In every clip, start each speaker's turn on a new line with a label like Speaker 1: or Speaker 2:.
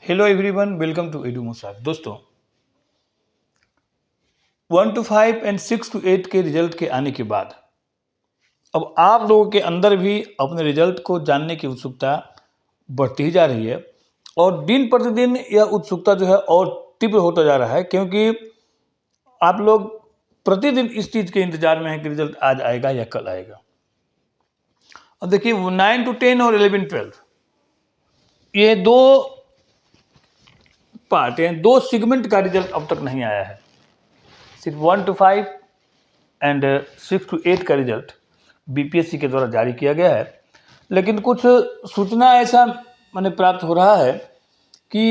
Speaker 1: Hello everyone, welcome to edu मुसाफ। दोस्तों, 1 to 5 and 6 to 8 के रिजल्ट के आने के बाद अब आप लोगों के अंदर भी अपने रिजल्ट को जानने की उत्सुकता बढ़ती ही जा रही है और दिन प्रतिदिन यह उत्सुकता जो है और तीव्र होता जा रहा है, क्योंकि आप लोग प्रतिदिन इस चीज़ के इंतजार में हैं कि रिजल्ट आज आएगा या कल आएगा। अब देखिए, 9 to 10 और 11 12 ये दो पार्ट हैं, दो सेगमेंट का रिजल्ट अब तक नहीं आया है। सिर्फ 1 to 5 एंड 6 to 8 का रिजल्ट बीपीएससी के द्वारा जारी किया गया है, लेकिन कुछ सूचना ऐसा मैंने प्राप्त हो रहा है कि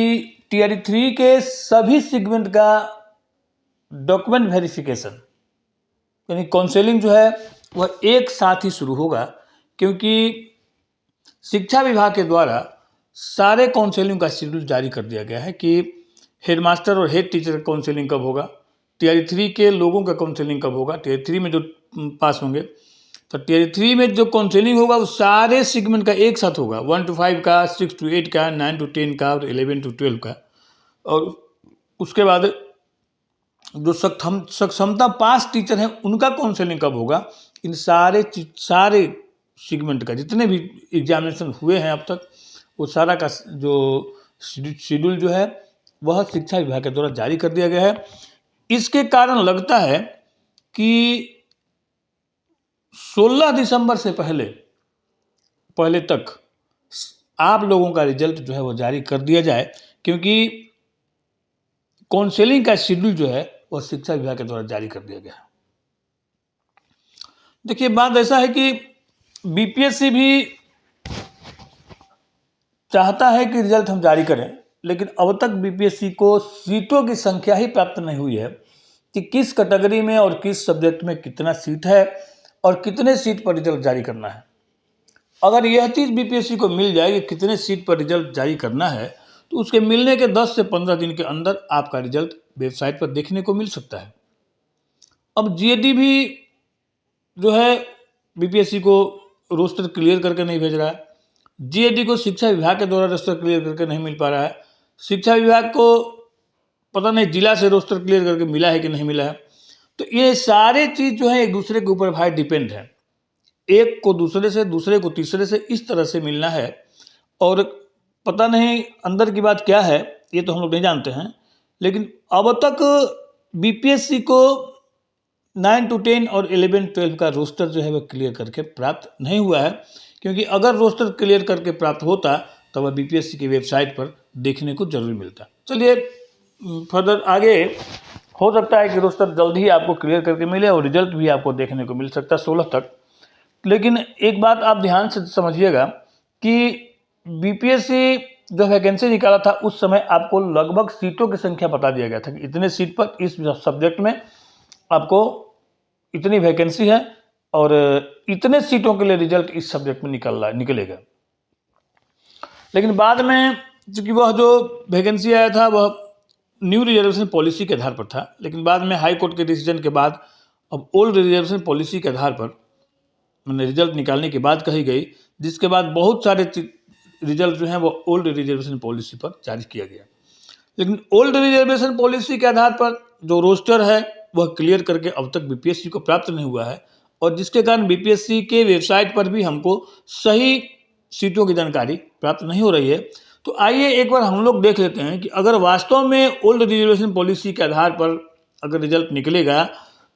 Speaker 1: टीआरई 3 के सभी सेगमेंट का डॉक्यूमेंट वेरिफिकेशन यानी काउंसलिंग जो है वह एक साथ ही शुरू होगा, क्योंकि शिक्षा विभाग के द्वारा सारे काउंसलिंग का शेड्यूल जारी कर दिया गया है कि हेडमास्टर और हेड टीचर का काउंसलिंग कब होगा, टीआरई 3 के लोगों का काउंसलिंग कब होगा, टीआरई 3 में जो पास होंगे। तो टीआरई 3 में जो काउंसलिंग होगा वो सारे सेगमेंट का एक साथ होगा, 1 to 5 का, 6 to 8 का, 9 to 10 का और 11 to 12 का। और उसके बाद जो सक्षमता पास टीचर हैं उनका काउंसलिंग कब होगा, इन सारे सेगमेंट का जितने भी एग्जामिनेशन हुए हैं अब तक वो सारा का जो शेड्यूल जो है वह शिक्षा विभाग के द्वारा जारी कर दिया गया है। इसके कारण लगता है कि 16 दिसंबर से पहले तक आप लोगों का रिजल्ट जो है वो जारी कर दिया जाए, क्योंकि काउंसलिंग का शेड्यूल जो है वह शिक्षा विभाग के द्वारा जारी कर दिया गया है। देखिए, बात ऐसा है कि बीपीएससी भी चाहता है कि रिजल्ट हम जारी करें, लेकिन अब तक बीपीएससी को सीटों की संख्या ही प्राप्त नहीं हुई है कि किस कैटेगरी में और किस सब्जेक्ट में कितना सीट है और कितने सीट पर रिजल्ट जारी करना है। अगर यह चीज़ बीपीएससी को मिल जाए कि कितने सीट पर रिजल्ट जारी करना है, तो उसके मिलने के 10 से 15 दिन के अंदर आपका रिजल्ट वेबसाइट पर देखने को मिल सकता है। अब जीएडी भी जो है बीपीएससी को रोस्टर क्लियर करके नहीं भेज रहा है, जीएडी को शिक्षा विभाग के द्वारा रोस्टर क्लियर करके नहीं मिल पा रहा है, शिक्षा विभाग को पता नहीं जिला से रोस्टर क्लियर करके मिला है कि नहीं मिला है। तो ये सारे चीज़ जो है एक दूसरे के ऊपर भाई डिपेंड है, एक को दूसरे से, दूसरे को तीसरे से, इस तरह से मिलना है। और पता नहीं अंदर की बात क्या है, ये तो हम लोग नहीं जानते हैं, लेकिन अब तक बीपीएससी को 9 to 10 और 11 12 का रोस्टर जो है वह क्लियर करके प्राप्त नहीं हुआ है, क्योंकि अगर रोस्टर क्लियर करके प्राप्त होता तो वह बीपीएससी की वेबसाइट पर देखने को जरूर मिलता। चलिए फर्दर आगे हो सकता है कि रोस्टर जल्द ही आपको क्लियर करके मिले और रिजल्ट भी आपको देखने को मिल सकता है 16 तक। लेकिन एक बात आप ध्यान से समझिएगा कि बीपीएससी जो वैकेंसी निकाला था उस समय आपको लगभग सीटों की संख्या बता दिया गया था कि इतने सीट पर इस सब्जेक्ट में आपको इतनी वैकेंसी है और इतने सीटों के लिए रिजल्ट इस सब्जेक्ट में निकलेगा। लेकिन बाद में चूंकि वह जो वैकेंसी आया था वह न्यू रिजर्वेशन पॉलिसी के आधार पर था, लेकिन बाद में हाई कोर्ट के डिसीजन के बाद अब ओल्ड रिजर्वेशन पॉलिसी के आधार पर मैंने रिजल्ट निकालने की बात कही गई, जिसके बाद बहुत सारे रिजल्ट जो हैं वो ओल्ड रिजर्वेशन पॉलिसी पर जारी किया गया। लेकिन ओल्ड रिजर्वेशन पॉलिसी के आधार पर जो रोस्टर है वह क्लियर करके अब तक बीपीएससी को प्राप्त नहीं हुआ है, और जिसके कारण बीपीएससी के वेबसाइट पर भी हमको सही सीटों की जानकारी प्राप्त नहीं हो रही है। तो आइए एक बार हम लोग देख लेते हैं कि अगर वास्तव में ओल्ड रिजर्वेशन पॉलिसी के आधार पर अगर रिजल्ट निकलेगा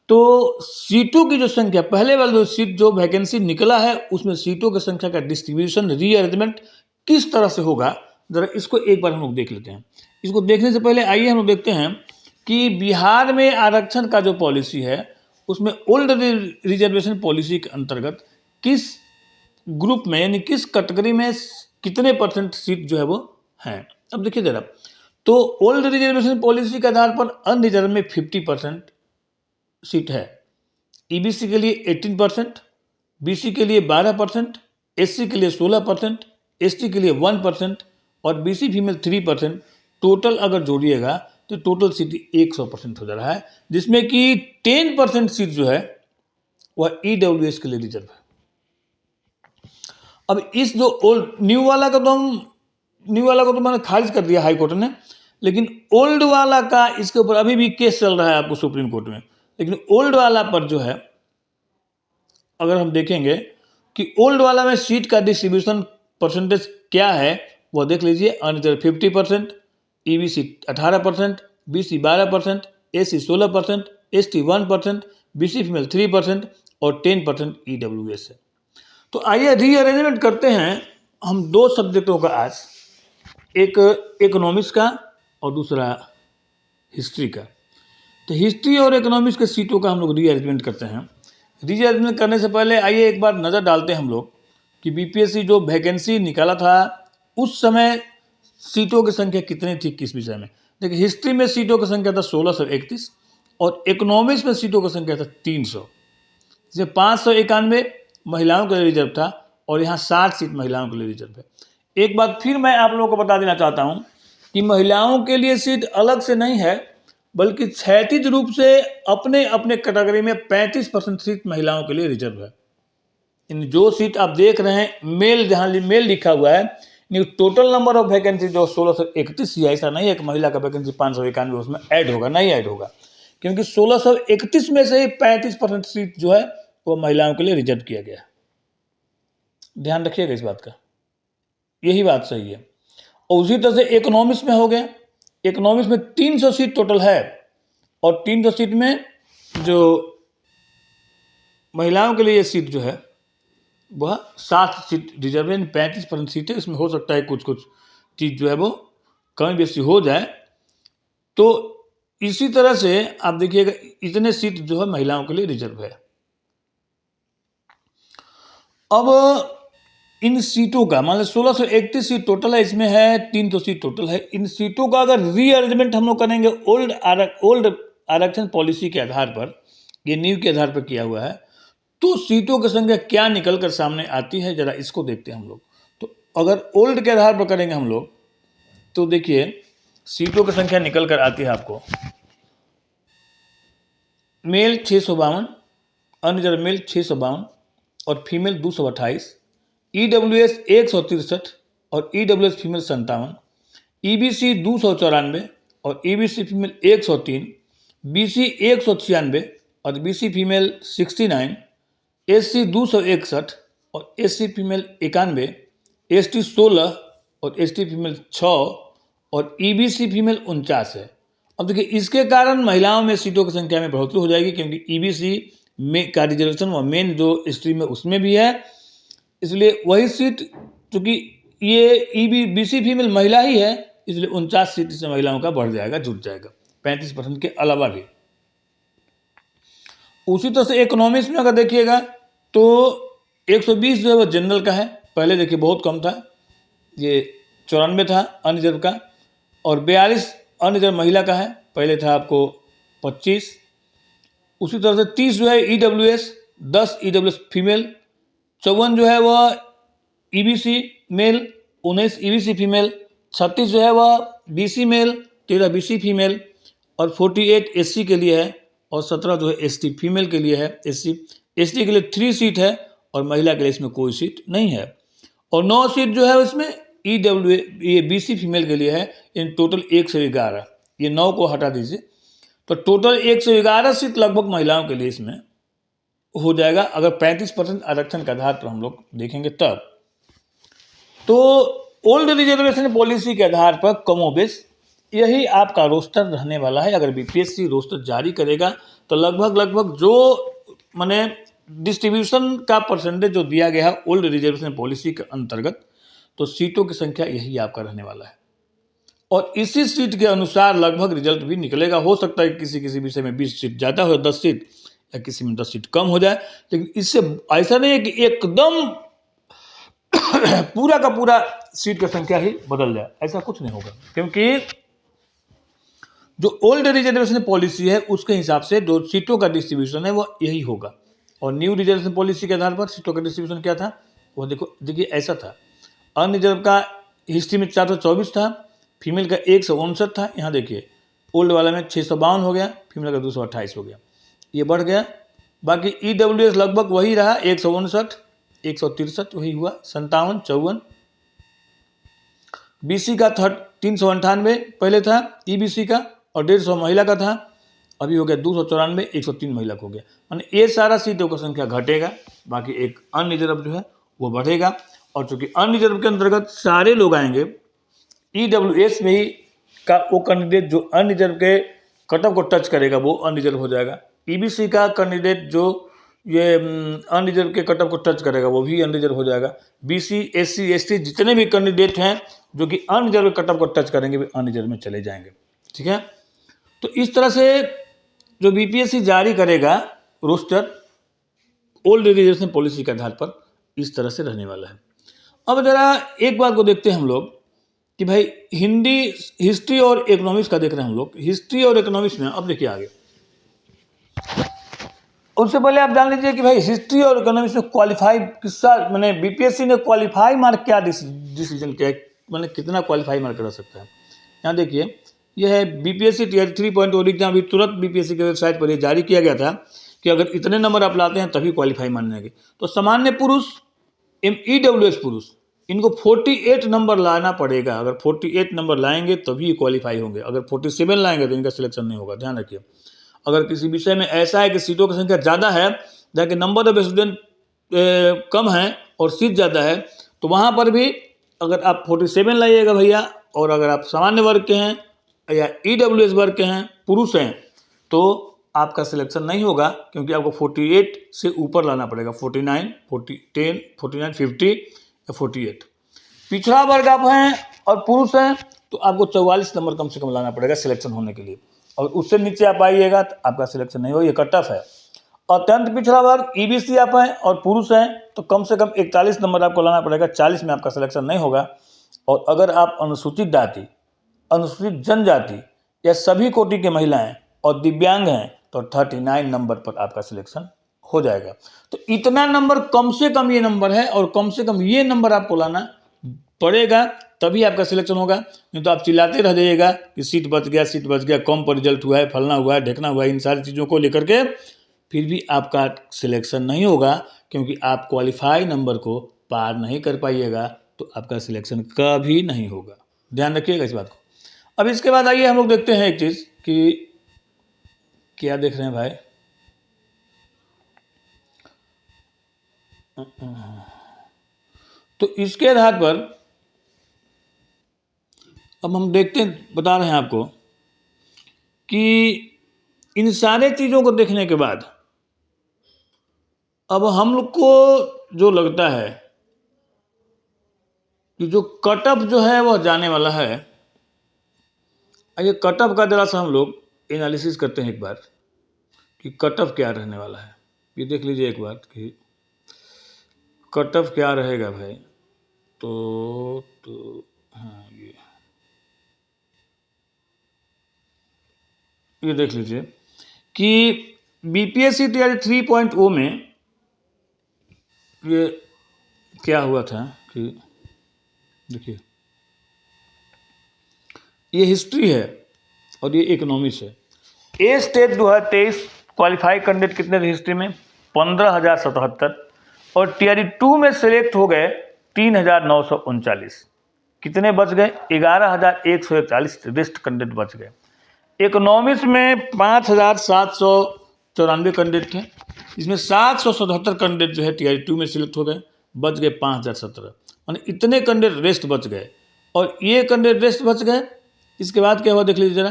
Speaker 1: तो सीटों की जो संख्या, पहले वाला जो सीट जो वैकेंसी निकला है उसमें सीटों की संख्या का डिस्ट्रीब्यूशन, रीअरेंजमेंट किस तरह से होगा, जरा इसको एक बार हम लोग देख लेते हैं। इसको देखने से पहले आइए हम लोग देखते हैं कि बिहार में आरक्षण का जो पॉलिसी है उसमें ओल्ड रिजर्वेशन पॉलिसी के अंतर्गत किस ग्रुप में यानी किस कैटेगरी में कितने परसेंट सीट जो है वो हैं। अब देखिए जरा, तो ओल्ड रिजर्वेशन पॉलिसी के आधार पर अनरिजर्व में 50% सीट है, ईबीसी के लिए 18%, बीसी के लिए 12%, एससी के लिए 16%, एसटी के लिए 1% और बीसी फीमेल 3%। टोटल अगर जोड़िएगा तो टोटल सीट 100% हो जा रहा है, जिसमें कि 10% सीट जो है वह ईडब्ल्यूएस के लिए रिजर्व है। अब इस जो ओल्ड न्यू वाला का तो हम न्यू वाला को तो मैंने खारिज कर दिया हाई कोर्ट ने, लेकिन ओल्ड वाला का इसके ऊपर अभी भी केस चल रहा है आपको सुप्रीम कोर्ट में। लेकिन ओल्ड वाला पर जो है अगर हम देखेंगे कि ओल्ड वाला में सीट का डिस्ट्रीब्यूशन परसेंटेज क्या है वो देख लीजिए। Unreserve 50%, EBC 18%, BC 12%, SC 16%, ST 1%, BC female 3% और 10% ईडब्ल्यूएस है। तो आइए रीअरेंजमेंट करते हैं हम दो सब्जेक्टों का आज, एक इकोनॉमिक्स का और दूसरा हिस्ट्री का। तो हिस्ट्री और इकोनॉमिक्स के सीटों का हम लोग रीअरेंजमेंट करते हैं। रीअरेंजमेंट करने से पहले आइए एक बार नज़र डालते हैं हम लोग कि बीपीएससी जो वैकेंसी निकाला था उस समय सीटों की संख्या कितनी थी किस विषय में। देखिए हिस्ट्री में सीटों की संख्या था 1631 और इकोनॉमिक्स में सीटों की संख्या था 300, जिसमें 591 महिलाओं के लिए रिजर्व था और यहाँ 60 सीट महिलाओं के लिए रिजर्व है। एक बात फिर मैं आप लोगों को बता देना चाहता हूँ कि महिलाओं के लिए सीट अलग से नहीं है, बल्कि क्षैतिज रूप से अपने अपने कैटेगरी में 35% सीट महिलाओं के लिए रिजर्व है। इन जो सीट आप देख रहे हैं मेल, जहाँ मेल लिखा हुआ है, टोटल नंबर ऑफ वैकेंसी जो 1631 है, ऐसा नहीं है कि महिला का वैकेंसी 591 उसमें ऐड होगा, नहीं ऐड होगा, क्योंकि 1631 में से ही 35% सीट जो है वो महिलाओं के लिए रिजर्व किया गया है। ध्यान रखिएगा इस बात का, यही बात सही है। और उसी तरह से इकोनॉमिक्स में हो गया, इकोनॉमिक्स में 300 सीट टोटल है और 300 सीट में जो महिलाओं के लिए सीट जो है वह 60 सीट रिजर्व है, 35% सीट है। इसमें हो सकता है कुछ कुछ चीज़ जो है वो कमी बेसी हो जाए। तो इसी तरह से आप देखिएगा इतने सीट जो है महिलाओं के लिए रिजर्व है। अब इन सीटों का मान लो 1631 सीट टोटल है, इसमें है 300 सीट टोटल है। इन सीटों का अगर रीअरेंजमेंट हम लोग करेंगे ओल्ड आरक्षण पॉलिसी के आधार पर, ये न्यू के आधार पर किया हुआ है, तो सीटों की संख्या क्या निकल कर सामने आती है जरा इसको देखते हैं हम लोग। तो अगर ओल्ड के आधार पर करेंगे हम लोग तो देखिए सीटों की संख्या निकल कर आती है आपको, मेल 652, अनरिजर्व मेल 652 और फीमेल 228, ईडब्ल्यूएस 163 और ईडब्ल्यूएस फीमेल 57, ईबीसी 294 और ईबीसी फीमेल 103, बीसी 196 और बीसी फीमेल 69, एससी 261 और एससी फीमेल 91, एसटी 16 और एसटी फीमेल 6 और ईबीसी फीमेल 49 है। अब देखिए इसके कारण महिलाओं में सीटों की संख्या में बढ़ोतरी हो जाएगी, क्योंकि ईबीसी में का रिजर्वेशन व मेन जो स्ट्रीम है उसमें भी है, इसलिए वही सीट, चूँकि ये बीसी फीमेल महिला ही है, इसलिए 49 सीट से महिलाओं का बढ़ जाएगा, जुट जाएगा 35% के अलावा भी। उसी तरह से इकोनॉमिक्स में अगर देखिएगा तो 120 जो है वो जनरल का है, पहले देखिए बहुत कम था, ये 94 था अनरिजर्व का, और 42 अनरिजर्व महिला का है, पहले था आपको 25। उसी तरह से 30 जो है ईडब्ल्यूएस, 10 ईडब्ल्यूएस फीमेल, 54 जो है वह ईबीसी मेल, 19 ईबीसी फीमेल, 36 जो है वह बीसी मेल, 13 बीसी फीमेल और 48 एससी के लिए है और 17 जो है एसटी फीमेल के लिए है। एसटी के लिए 3 सीट है और महिला के लिए इसमें कोई सीट नहीं है। और 9 सीट जो है उसमें ईडब्ल्यू ये बीसी फीमेल के लिए है। इन टोटल 111, ये 9 को हटा दीजिए तो टोटल 111 सीट लगभग महिलाओं के लिए इसमें हो जाएगा, अगर 35% आरक्षण के आधार पर हम लोग देखेंगे तब। तो ओल्ड रिजर्वेशन पॉलिसी के आधार पर कमोबेश यही आपका रोस्टर रहने वाला है। अगर बीपीएससी रोस्टर जारी करेगा तो लगभग जो माने डिस्ट्रीब्यूशन का परसेंटेज जो दिया गया है ओल्ड रिजर्वेशन पॉलिसी के अंतर्गत, तो सीटों की संख्या यही आपका रहने वाला है और इसी सीट के अनुसार लगभग रिजल्ट भी निकलेगा। हो सकता है किसी किसी विषय में 20 सीट ज़्यादा हो, 10 सीट, या किसी में 10 सीट कम हो जाए, लेकिन इससे ऐसा नहीं है कि एकदम पूरा का पूरा सीट की संख्या ही बदल जाए, ऐसा कुछ नहीं होगा, क्योंकि जो ओल्ड रिजर्वेशन पॉलिसी है उसके हिसाब से जो सीटों का डिस्ट्रीब्यूशन है वो यही होगा। और न्यू रिजर्वेशन पॉलिसी के आधार पर सीटों का डिस्ट्रीब्यूशन क्या था वो देखिए ऐसा था। अनरिजर्व का हिस्ट्री में 424 था, फीमेल का 159 था, यहाँ देखिए ओल्ड वाला में 652 हो गया, फीमेल का 228 हो गया, ये बढ़ गया। बाकी ईडब्ल्यूएस लगभग वही रहा, 159, 163 वही हुआ, 57, 54, BC का 398 पहले था EBC का, और 150 महिला का था, अभी हो गया 294, 103 महिला को हो गया। माने ये सारा सीटों की संख्या घटेगा, बाकी एक अनरिजर्व जो है वो बढ़ेगा। और चूंकि अनरिजर्व के अंतर्गत सारे लोग आएंगे, EWS में ही का वो कैंडिडेट जो अनरिजर्व के कट ऑफ को टच करेगा वो अनरिजर्व हो जाएगा। EBC का कैंडिडेट जो ये अनरिजर्व के कट ऑफ को टच करेगा वो भी अनरिजर्व हो जाएगा। BC SC ST जितने भी कैंडिडेट हैं जो कि अनरिजर्व कट ऑफ को टच करेंगे वे अनरिजर्व में चले जाएंगे। ठीक है, तो इस तरह से जो BPSC जारी करेगा रोस्टर ओल्ड रिजर्वेशन पॉलिसी के आधार पर इस तरह से रहने वाला है। अब जरा एक बात को देखते हैं हम लोग कि भाई हिस्ट्री और इकोनॉमिक्स का देख रहे हैं हम लोग। हिस्ट्री और इकोनॉमिक्स में अब देखिए आगे, उससे पहले आप जान लीजिए कि भाई हिस्ट्री और इकोनॉमिक्स में क्वालिफाई किसका, मैंने BPSC ने क्वालिफाई मार्क क्या डिसीजन किया है, मैंने कितना क्वालिफाई मार्क रह सकता है। यहाँ देखिए, यह है BPSC Tier 3.0 एग्जाम, अभी तुरंत BPSC की वेबसाइट पर यह जारी किया गया था कि अगर इतने नंबर आप लाते हैं तभी क्वालिफाई माने जाएंगे। तो सामान्य पुरुष EWS पुरुष इनको 48 नंबर लाना पड़ेगा। अगर 48 नंबर लाएंगे तभी क्वालिफाई होंगे, अगर 47 लाएंगे तो इनका सिलेक्शन नहीं होगा। ध्यान रखिए, अगर किसी विषय में ऐसा है कि सीटों की संख्या ज़्यादा है, जहाँ नंबर ऑफ स्टूडेंट कम है और सीट ज़्यादा है, तो वहाँ पर भी अगर आप 47 लाइएगा भैया, और अगर आप सामान्य वर्ग के हैं या EWS वर्ग के हैं, पुरुष हैं, तो आपका सिलेक्शन नहीं होगा, क्योंकि आपको 48 से ऊपर लाना पड़ेगा। 49, 10, 49, 50 या 48। पिछड़ा वर्ग आप हैं और पुरुष हैं तो आपको 44 नंबर कम से कम लाना पड़ेगा सिलेक्शन होने के लिए, और उससे नीचे आप आइएगा तो आपका सिलेक्शन नहीं होगा, ये कट ऑफ है। अत्यंत पिछड़ा वर्ग EBC आप हैं और पुरुष हैं तो कम से कम 41 नंबर आपको लाना पड़ेगा, 40 में आपका सिलेक्शन नहीं होगा। और अगर आप अनुसूचित जाति, अनुसूचित जनजाति या सभी कोटि के महिलाएं और दिव्यांग हैं तो 39 नंबर पर आपका सिलेक्शन हो जाएगा। तो इतना नंबर कम से कम ये नंबर है, और कम से कम ये नंबर आपको लाना पड़ेगा तभी आपका सिलेक्शन होगा। नहीं तो आप चिल्लाते रह जाइएगा कि सीट बच गया, सीट बच गया, कम पर रिजल्ट हुआ है, फलना हुआ है, ढेकना हुआ है, इन सारी चीज़ों को लेकर के फिर भी आपका सिलेक्शन नहीं होगा, क्योंकि आप क्वालिफाई नंबर को पार नहीं कर पाइएगा तो आपका सिलेक्शन कभी नहीं होगा। ध्यान रखिएगा इस बात को। अब इसके बाद आइए हम लोग देखते हैं एक चीज़ कि क्या देख रहे हैं भाई, तो इसके आधार पर अब हम देखते हैं, बता रहे हैं आपको कि इन सारे चीज़ों को देखने के बाद अब हम लोग को जो लगता है कि जो कट ऑफ जो है वह जाने वाला है। ये कट ऑफ का जरा सा हम लोग एनालिसिस करते हैं एक बार कि कट ऑफ क्या रहने वाला है। ये देख लीजिए एक बार कि कट ऑफ क्या रहेगा भाई। तो हाँ, ये देख लीजिए कि BPSC Tier 3.0 में ये क्या हुआ था कि देखिए, ये हिस्ट्री है और ये इकोनॉमिक्स है। ए स्टेट 2023 क्वालिफाई कैंडिडेट कितने थे हिस्ट्री में? 15,077, और Tier 2 में सिलेक्ट हो गए 3,939। कितने बच गए? 11,141 रेस्ट कैंडिडेट बच गए। इकोनॉमिक्स में 5,794 कैंडिडेट थे, इसमें 777 कैंडिडेट जो है Tier 2 में सिलेक्ट हो गए, बच गए 5,017। माने इतने कैंडिडेट रेस्ट बच गए, और ये कैंडिडेट रेस्ट बच गए। इसके बाद क्या हुआ देख लीजिए जरा।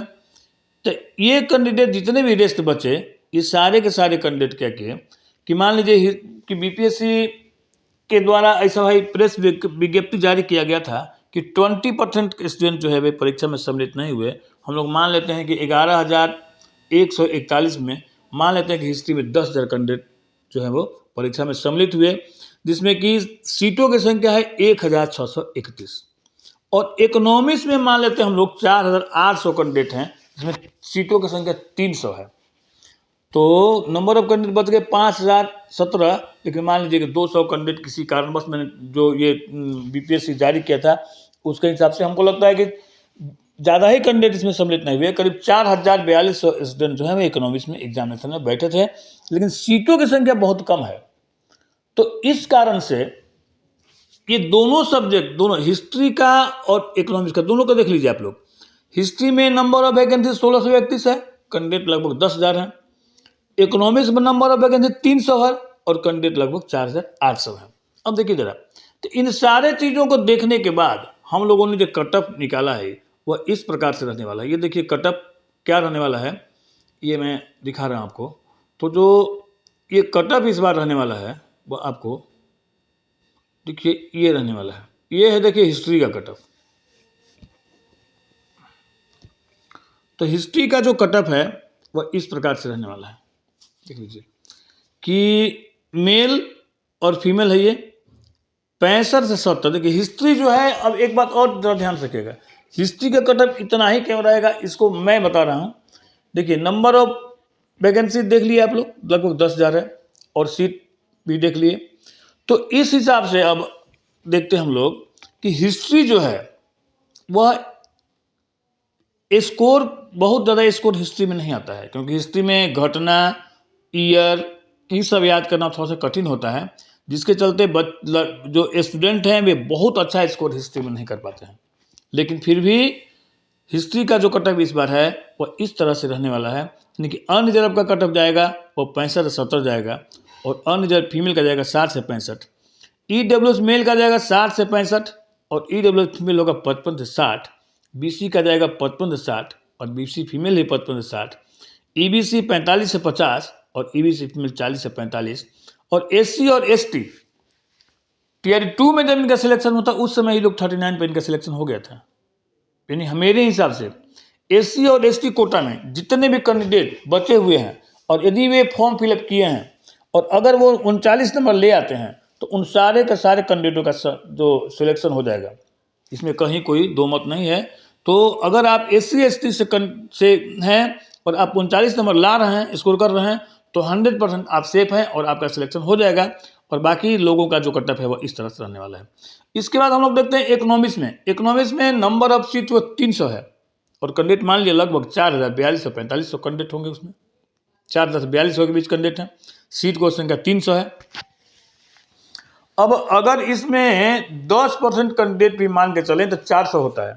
Speaker 1: तो ये कैंडिडेट जितने भी रेस्ट बचे, ये सारे के सारे कैंडिडेट क्या किए कि मान लीजिए कि BPSC के द्वारा ऐसा भाई प्रेस विज्ञप्ति जारी किया गया था कि 20% स्टूडेंट जो है वे परीक्षा में सम्मिलित नहीं हुए। हम लोग मान लेते हैं कि 11,141 में मान लेते हैं कि हिस्ट्री में 10,000 कैंडिडेट जो है वो परीक्षा में सम्मिलित हुए, जिसमें कि सीटों की संख्या है 1,631, और इकोनॉमिक्स में मान लेते हैं हम लोग 4,800 कैंडिडेट हैं, जिसमें सीटों की संख्या 300 है। तो नंबर ऑफ कैंडिडेट बच गए 5,017, लेकिन मान लीजिए कि 200 कैंडिडेट किसी कारणवश मैंने जो ये BPSC जारी किया था उसके हिसाब से हमको लगता है कि ज़्यादा ही कैंडिडेट इसमें सम्मिलित नहीं हुए। करीब 4,4200 स्टूडेंट जो है वो इकोनॉमिक्स में एग्जामिनेशन में बैठे थे, लेकिन सीटों की संख्या बहुत कम है। तो इस कारण से ये दोनों सब्जेक्ट, दोनों हिस्ट्री का और इकोनॉमिक्स का, दोनों का देख लीजिए आप लोग। हिस्ट्री में नंबर ऑफ वैकेंसी 1631 है, कैंडिडेट लगभग 10,000 है। इकोनॉमिक्स में नंबर ऑफ वैकेंसी 300 है और कैंडिडेट लगभग 4,800 है। अब देखिए जरा, तो इन सारे चीज़ों को देखने के बाद हम लोगों ने जो कटअप निकाला है वह इस प्रकार से रहने वाला है। ये देखिए कटअप क्या रहने वाला है, ये मैं दिखा रहा हूँ आपको। तो जो ये कटअप इस बार रहने वाला है वह आपको देखिए ये रहने वाला है। ये है देखिए हिस्ट्री का कटअप। तो हिस्ट्री का जो कटअप है वह इस प्रकार से रहने वाला है, देख लीजिए कि मेल और फीमेल है ये 65 से 70। देखिए हिस्ट्री जो है, अब एक बात और जरा ध्यान से रखिएगा, हिस्ट्री का कटअप इतना ही क्यों रहेगा इसको मैं बता रहा हूँ। देखिए नंबर ऑफ वैकेंसी देख लिए आप लोग, लगभग 10,000 है और सीट भी देख लिए। तो इस हिसाब से अब देखते हैं हम लोग कि हिस्ट्री जो है वह स्कोर, बहुत ज़्यादा स्कोर हिस्ट्री में नहीं आता है, क्योंकि हिस्ट्री में घटना, ईयर, ये सब याद करना थोड़ा सा कठिन होता है, जिसके चलते जो स्टूडेंट हैं वे बहुत अच्छा स्कोर हिस्ट्री में नहीं कर पाते हैं। लेकिन फिर भी हिस्ट्री का जो कटअप इस बार है वह इस तरह से रहने वाला है, यानी कि अनरिजर्व का कटअप जाएगा वो 65 से 70 जाएगा, और अनरिजर्व फीमेल का जाएगा 60 से 65, ईडब्ल्यूएस मेल का जाएगा 60 से 65 और ईडब्ल्यूएस फीमेल होगा 55 से 60, बीसी का जाएगा 55 से 60 और बीसी फीमेल ही 55 से 60, ईबीसी 45 से 50 और ईबीसी फीमेल 40 से 45, और एससी और एसटी टीआर 2 में जब इनका सिलेक्शन होता उस समय ये लोग 39 पे इनका सिलेक्शन हो गया था। यानी मेरे हिसाब से एससी और एसटी कोटा में जितने भी कैंडिडेट बचे हुए हैं और यदि वे फॉर्म फिलअप किए हैं और अगर वो 39 नंबर ले आते हैं तो उन सारे के सारे कैंडिडेटों का जो सिलेक्शन हो जाएगा, इसमें कहीं कोई दो मत नहीं है। तो अगर आप एससी एसटी से हैं और आप 39 नंबर ला रहे हैं, स्कोर कर रहे हैं, तो 100% आप सेफ हैं और आपका सिलेक्शन हो जाएगा। और बाकी लोगों का जो कटअप है वो इस तरह से रहने वाला है। इसके बाद हम लोग देखते हैं इकोनॉमिक्स में नंबर ऑफ सीट वो 300 है और कैंडिडेट मान लिया लगभग 4,042 से 4500 कैंडिडेट होंगे, उसमें 4,000 से 4200 के बीच कैंडिडेट हैं। सीट की संख्या 300 है। अब अगर इसमें 10% कैंडिडेट भी मान के चलें तो 400 होता है,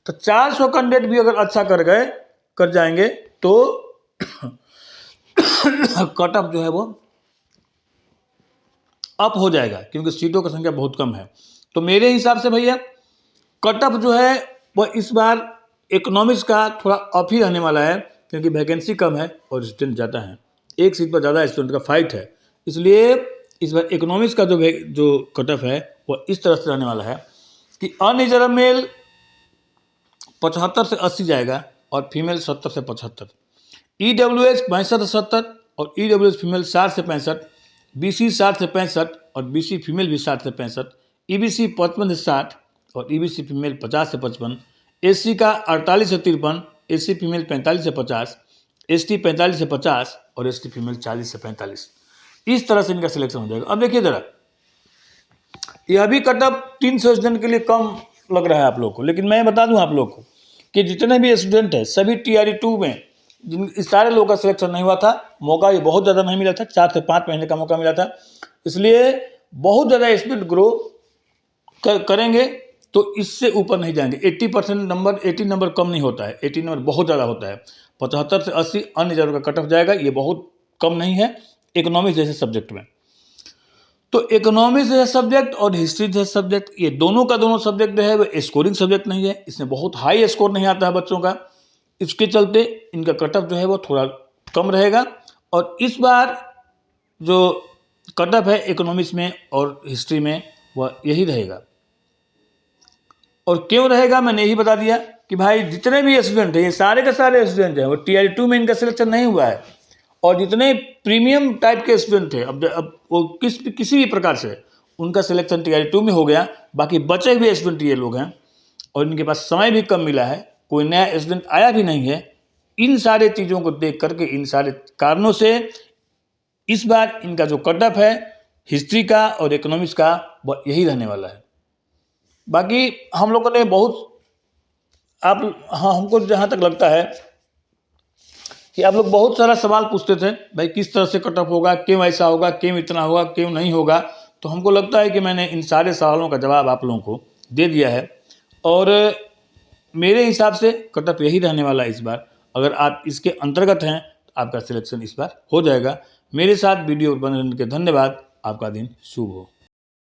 Speaker 1: तो 400 कैंडिडेट भी अगर अच्छा कर जाएंगे तो कटअप जो है वो अप हो जाएगा, क्योंकि सीटों की संख्या बहुत कम है। तो मेरे हिसाब से भैया कटअप जो है वह इस बार इकोनॉमिक्स का थोड़ा अप ही रहने वाला है, क्योंकि वैकेंसी कम है और स्टूडेंट ज़्यादा हैं, एक सीट पर ज़्यादा स्टूडेंट का फाइट है। इसलिए इस बार इकोनॉमिक्स का जो कटअप है वह इस तरह से रहने वाला है कि अनरिजर्व मेल 75 से 80 जाएगा और फीमेल 70 से 75, ईडब्ल्यूएस 65 से 70 और ईडब्ल्यूएस फीमेल 60 से 65, बीसी 60 से 65 और बीसी फीमेल भी 60 से 65, ईबीसी 55 से 60 और ईबीसी फीमेल 50 से 55, एससी का 48 से 53, एससी फीमेल 45 से 50, एसटी 45 से 50 और एसटी फीमेल 40 से 45। इस तरह से इनका सिलेक्शन हो जाएगा। अब देखिए जरा, यह भी कटअप 300 स्टूडेंट के लिए कम लग रहा है आप लोग को, लेकिन मैं बता दूं आप लोग को कि जितने भी स्टूडेंट हैं सभी टीआरई 2 में जिन इस सारे लोगों का सिलेक्शन नहीं हुआ था, मौका ये बहुत ज़्यादा नहीं मिला था, 4 से 5 महीने का मौका मिला था, इसलिए बहुत ज़्यादा स्पीड ग्रो करेंगे तो इससे ऊपर नहीं जाएंगे। 80% नंबर, 80 नंबर कम नहीं होता है, 80 नंबर बहुत ज़्यादा होता है। 75 से 80 अनरिजर्व का कटअप जाएगा, ये बहुत कम नहीं है इकोनॉमिक्स जैसे सब्जेक्ट में। तो इकोनॉमिक्स जैसे सब्जेक्ट और हिस्ट्री जैसे सब्जेक्ट, ये दोनों का दोनों सब्जेक्ट जो है वो स्कोरिंग सब्जेक्ट नहीं है, इसमें बहुत हाई स्कोर नहीं आता है बच्चों का, इसके चलते इनका कटअप जो है वो थोड़ा कम रहेगा। और इस बार जो कटअप है इकोनॉमिक्स में और हिस्ट्री में वह यही रहेगा। और क्यों रहेगा मैंने यही बता दिया कि भाई जितने भी स्टूडेंट हैं, ये सारे के सारे स्टूडेंट हैं, वो टीआर 2 में इनका सिलेक्शन नहीं हुआ है, और जितने प्रीमियम टाइप के स्टूडेंट थे अब वो किसी भी प्रकार से उनका सिलेक्शन टीआर 2 में हो गया। बाकी बचे हुए स्टूडेंट ये लोग हैं और इनके पास समय भी कम मिला है, कोई नया स्टूडेंट आया भी नहीं है। इन सारे चीज़ों को देख करके, इन सारे कारणों से इस बार इनका जो कटअप है हिस्ट्री का और इकोनॉमिक्स का वह यही रहने वाला है। बाकी हम लोगों ने हमको जहाँ तक लगता है कि आप लोग बहुत सारा सवाल पूछते थे, भाई किस तरह से कटअप होगा, क्यों ऐसा होगा, क्यों इतना होगा, क्यों नहीं होगा। तो हमको लगता है कि मैंने इन सारे सवालों का जवाब आप लोगों को दे दिया है और मेरे हिसाब से कटअप यही रहने वाला है इस बार। अगर आप इसके अंतर्गत हैं तो आपका सिलेक्शन इस बार हो जाएगा। मेरे साथ वीडियो बनने के धन्यवाद। आपका दिन शुभ हो।